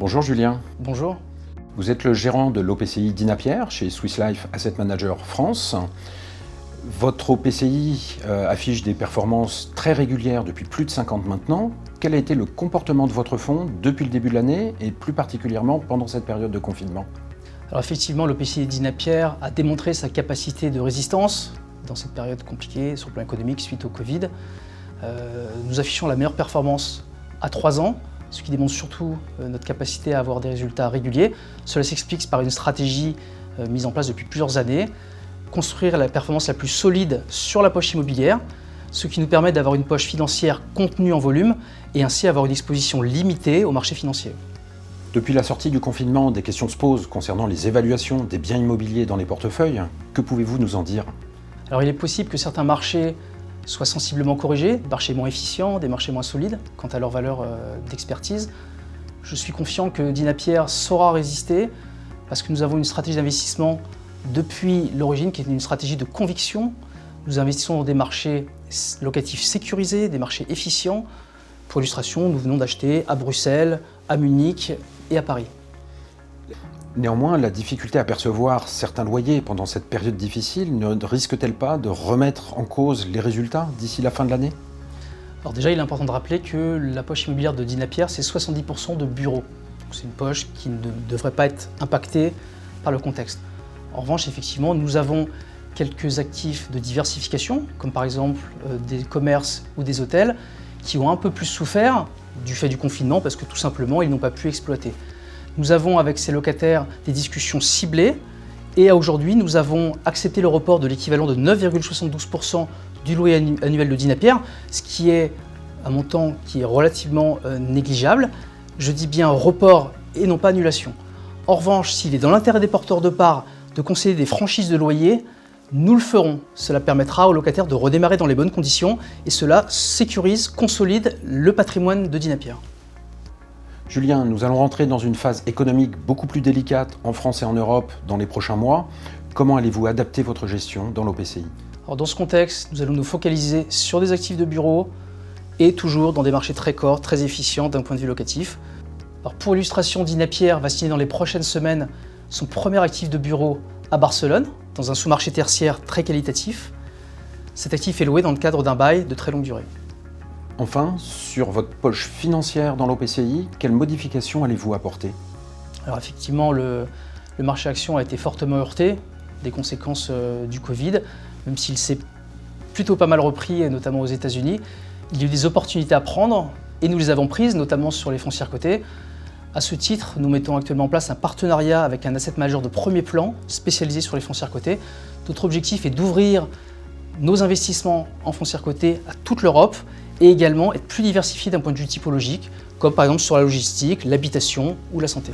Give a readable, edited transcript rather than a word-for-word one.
Bonjour Julien. Bonjour. Vous êtes le gérant de l'OPCI Dinapierre chez Swiss Life Asset Manager France. Votre OPCI affiche des performances très régulières depuis plus de 5 ans maintenant. Quel a été le comportement de votre fonds depuis le début de l'année et plus particulièrement pendant cette période de confinement? Alors effectivement, l'OPCI Dinapierre a démontré sa capacité de résistance dans cette période compliquée sur le plan économique suite au Covid. Nous affichons la meilleure performance à 3 ans, ce qui démontre surtout notre capacité à avoir des résultats réguliers. Cela s'explique par une stratégie mise en place depuis plusieurs années, construire la performance la plus solide sur la poche immobilière, ce qui nous permet d'avoir une poche financière contenue en volume et ainsi avoir une exposition limitée au marché financier. Depuis la sortie du confinement, des questions se posent concernant les évaluations des biens immobiliers dans les portefeuilles. Que pouvez-vous nous en dire? Alors il est possible que certains marchés soient sensiblement corrigés, des marchés moins efficients, des marchés moins solides quant à leur valeur d'expertise. Je suis confiant que Dinapierre saura résister parce que nous avons une stratégie d'investissement depuis l'origine qui est une stratégie de conviction. Nous investissons dans des marchés locatifs sécurisés, des marchés efficients. Pour illustration, nous venons d'acheter à Bruxelles, à Munich et à Paris. Néanmoins, la difficulté à percevoir certains loyers pendant cette période difficile ne risque-t-elle pas de remettre en cause les résultats d'ici la fin de l'année? Alors déjà, il est important de rappeler que la poche immobilière de Dinapierre, c'est 70% de bureaux. C'est une poche qui ne devrait pas être impactée par le contexte. En revanche, effectivement, nous avons quelques actifs de diversification, comme par exemple des commerces ou des hôtels, qui ont un peu plus souffert du fait du confinement parce que tout simplement, ils n'ont pas pu exploiter. Nous avons avec ces locataires des discussions ciblées et aujourd'hui, nous avons accepté le report de l'équivalent de 9,72% du loyer annuel de Dinapierre, ce qui est un montant qui est relativement négligeable. Je dis bien report et non pas annulation. En revanche, s'il est dans l'intérêt des porteurs de parts de concéder des franchises de loyer, nous le ferons. Cela permettra aux locataires de redémarrer dans les bonnes conditions et cela sécurise, consolide le patrimoine de Dinapierre. Julien, nous allons rentrer dans une phase économique beaucoup plus délicate en France et en Europe dans les prochains mois. Comment allez-vous adapter votre gestion dans l'OPCI? Alors dans ce contexte, nous allons nous focaliser sur des actifs de bureau et toujours dans des marchés très corps, très efficients d'un point de vue locatif. Alors pour illustration, Dinapierre va signer dans les prochaines semaines son premier actif de bureau à Barcelone, dans un sous-marché tertiaire très qualitatif. Cet actif est loué dans le cadre d'un bail de très longue durée. Enfin, sur votre poche financière dans l'OPCI, quelles modifications allez-vous apporter? Alors effectivement, le marché action a été fortement heurté des conséquences du Covid, même s'il s'est plutôt pas mal repris, notamment aux États-Unis. Il y a eu des opportunités à prendre et nous les avons prises, notamment sur les foncières cotées. À ce titre, nous mettons actuellement en place un partenariat avec un asset manager de premier plan spécialisé sur les foncières cotées. Notre objectif est d'ouvrir nos investissements en foncières cotées à toute l'Europe et également être plus diversifié d'un point de vue typologique, comme par exemple sur la logistique, l'habitation ou la santé.